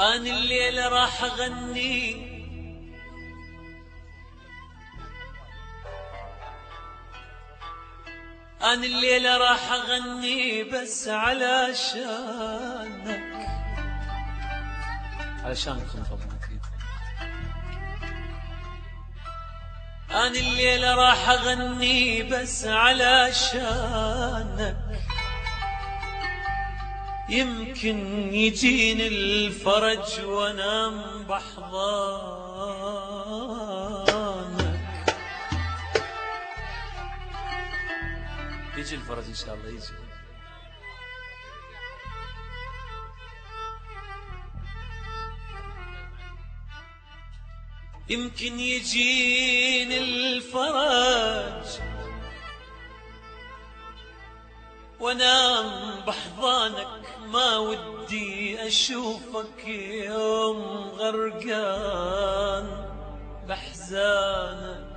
أنا الليلة راح أغني أنا الليلة راح أغني بس علشانك، علشانكم طبعا أكيد. أنا الليلة راح أغني بس علشانك، يمكن يجيني الفرج وانام بحضانك. يجي الفرج ان شاء الله يجي. يمكن يجيني الفرج وانام بحضانك، ما ودي اشوفك يوم غرقان بحزانك.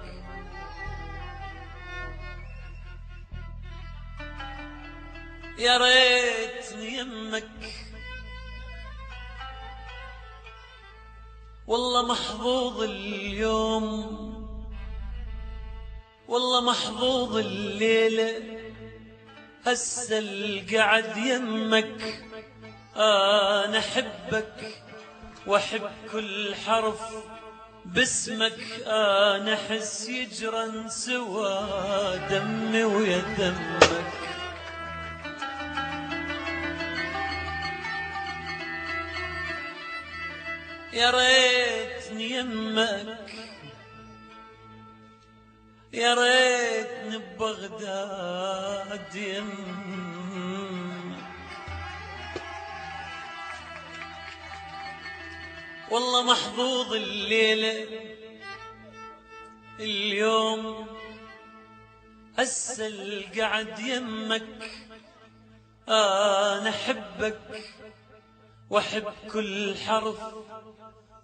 يا ريتني يمك والله محظوظ اليوم، والله محظوظ الليلة هسه القعد يمك. أنا أحبك وأحب كل حرف باسمك، أنا أحس يجرن سوى دمي ويا دمك. يا ريتني يمك، يا ريتني ببغداد يمك، والله محظوظ الليلة اليوم هسه القعد يمك. أنا أحبك وأحب كل حرف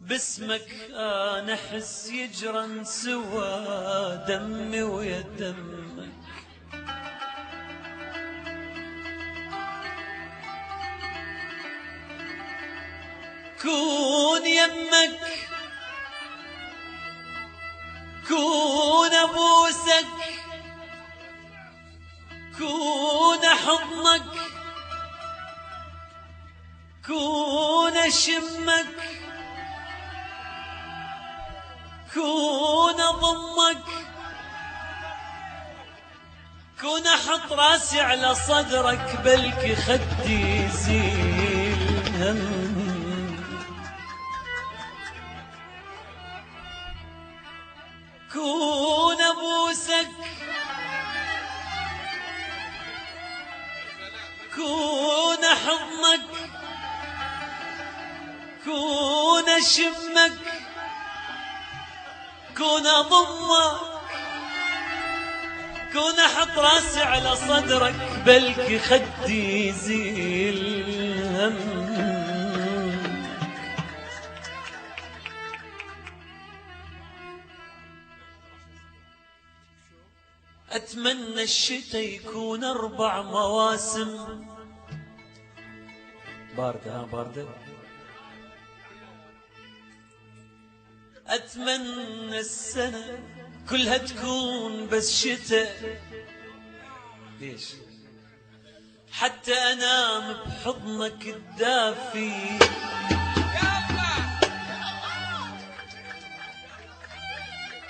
باسمك، أنا أحس يجرن سوى دمي ويا دمك. كون يمك، كون أبوسك، كون حضنك، كون أشمك، كون أضمك، كون أحط راسي على صدرك بلكي خدي يزيل هم. كون أبوسك، كون أحضنك، كون أشمك، كون أضمك، كون أحط راسي على صدرك بلكي خدي يزيل هم. أتمنى الشتاء يكون 4 مواسم باردة، ها باردة. أتمنى السنة كلها تكون بس شتاء، ليش؟ حتى أنام بحضنك الدافي.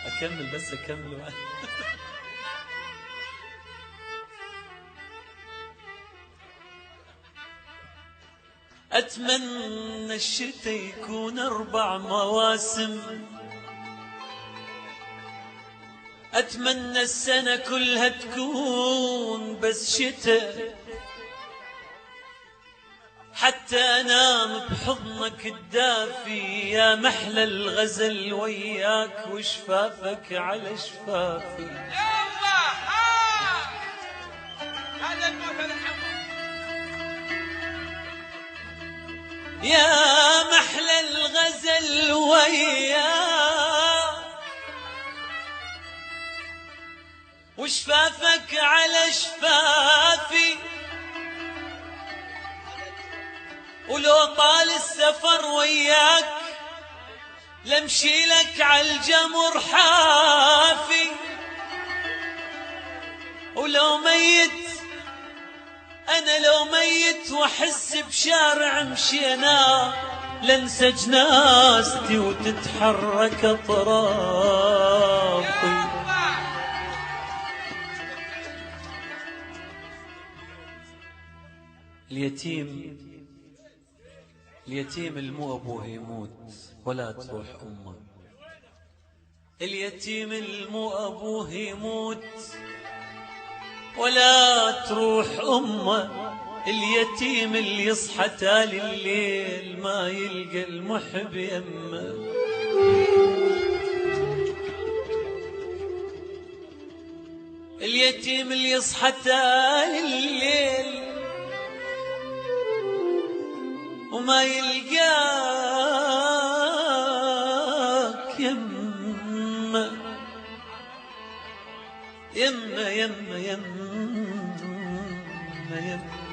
أكمل بس أكمل. أتمنى الشتاء يكون 4 مواسم، أتمنى السنة كلها تكون بس شتاء، حتى أنام بحضنك الدافي. يا محلى الغزل وياك وشفافك على شفافي. يا محلى الغزل وياك وشفافك على شفافي، ولو طال السفر وياك امشي لك عالجمر حافي، ولو ميت انا لو ميت واحس بشارع مشينا لانسى جنازتي وتتحرك اطرافي. اليتيم المو ابوه يموت ولا تروح امه، اليتيم المو ابوه يموت ولا تروح امه، اليتيم اللي يصحى تالي الليل ما يلقى المحب يمه. اليتيم اللي يصحى تالي الليل وما يلقاك يمه يمه يمه يمه يمه.